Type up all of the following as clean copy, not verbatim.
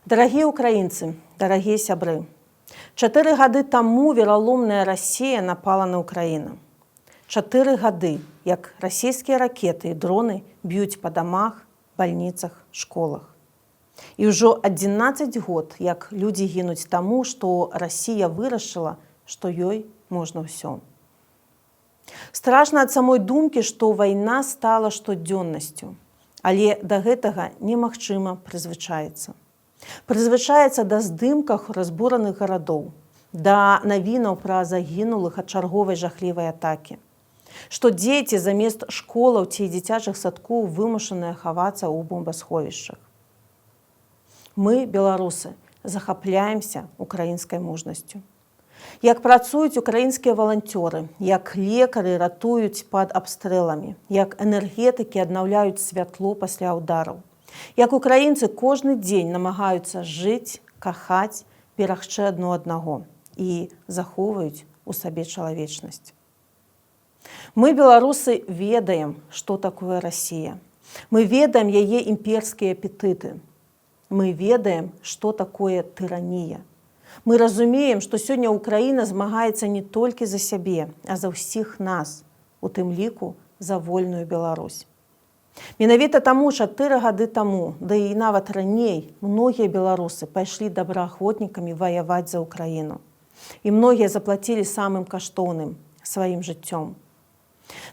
Дарагія ўкраінцы, дарагія сябры, 4 гады таму вераломная Расія напала на Украіну. 4 гады, як расійскія ракеты і дроны б'юць па дамах, бальніцах, школах. І ўжо 11 год, як людзі гінуць таму, што Расія вырашыла, што ёй можна ўсё. Страшна ад самой думкі, што вайна стала штодзённасцю, але да гэтага немагчыма прызвычаіцца. Прызвычаецца да здымках разбураных гарадоў, да навінаў пра загінулых ад чарговай жахлівай атакі, што дзеці замест школаў ці дзіцячых садкоў вымушаныя хавацца ў бомбасховішчах. Мы, беларусы, захапляемся украінскай мужнасцю. Як працуюць украінскія валанцёры, як лекары ратуюць пад абстрэламі, як энергетыкі аднаўляюць святло пасля ўдараў, як украінцы кожны дзень намагаюцца жыць, кахаць, берагчы адно аднаго і захоўваюць у сабе чалавечнасць. Мы, беларусы, ведаем, што такое Расія. Мы ведаем яе імперскія апетыты. Мы ведаем, што такое тыранія. Мы разумеем, што сёння Украіна змагаецца не толькі за сябе, а за ўсіх нас, у тым ліку за вольную Беларусь. Менавіта таму 4 гады таму, да і нават раней, многія беларусы пайшлі добраахвотнікамі ваяваць за Украіну. І многія заплацілі самым каштоўным сваім жыццём.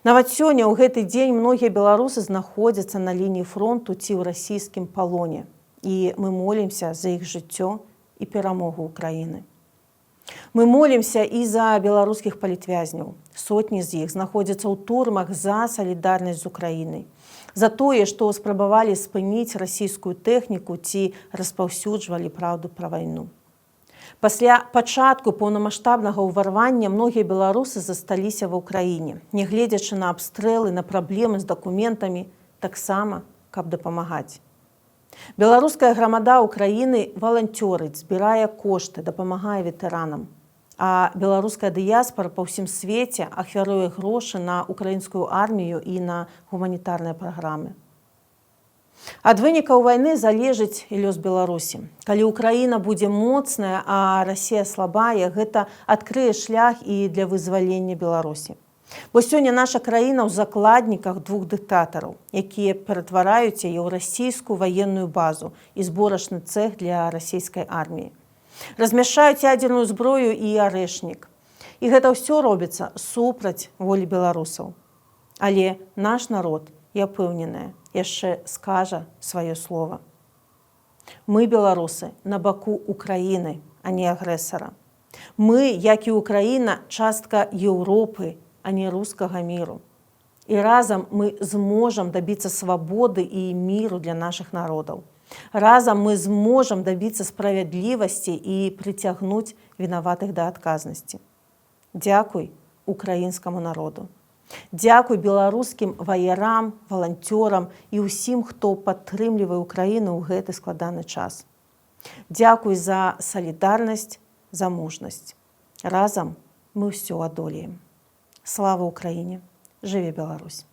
Нават сёння ў гэты дзень многія беларусы знаходзяцца на лініі фронту ці ў расійскім палоне. І мы молімся за іх жыццё і перамогу Украіны. Мы молімся і за беларускіх палітвязняў. Сотні з іх знаходзяцца ў турмах за салідарнасць з Украінай, за тое, што спрабавалі спыніць расійскую тэхніку ці распаўсюджвалі праўду пра вайну. Пасля пачатку поўнамаштабнага ўварвання многія беларусы засталіся ва ўкраіне, нягледзячы на абстрэлы, на праблемы з дакументамі, таксама, каб дапамагаць. Беларуская грамада Украіны валанцёрыць, збірае кошты, дапамагае ветэранам. А беларуская дыяспара па ўсім свеце ахвяруе грошы на украінскую армію і на гуманітарныя праграмы. Ад вынікаў вайны залежыць і лёс Беларусі. Калі Украіна будзе моцная, а Расія слабая, гэта адкрые шлях і для вызвалення Беларусі. Бо сёння наша краіна ў закладніках 2 дыктатараў, якія ператвараюць яе ў расійскую ваенную базу і зборачны цэх для расійскай арміі. Размяшчаюць ядзерную зброю і арэшнік. І гэта ўсё робіцца супраць волі беларусаў. Але наш народ, я ўпэўненая, яшчэ скажа сваё слова. Мы, беларусы, на баку Украіны, а не агрэсара. Мы, як і Украіна, частка Еўропы, а не рускага міру. І разам мы зможам дабіцца свабоды і міру для нашых народаў. Разам мы зможам дабіцца справядлівасці і прыцягнуць вінаватых да адказнасці. Дзякуй украінскаму народу. Дзякуй беларускім ваярам, валанцёрам і ўсім, хто падтрымлівае Украіну ў гэты складаны час. Дзякуй за салідарнасць, за мужнасць. Разам мы ўсё адолеем. Слава Украіне! Жыве Беларусь!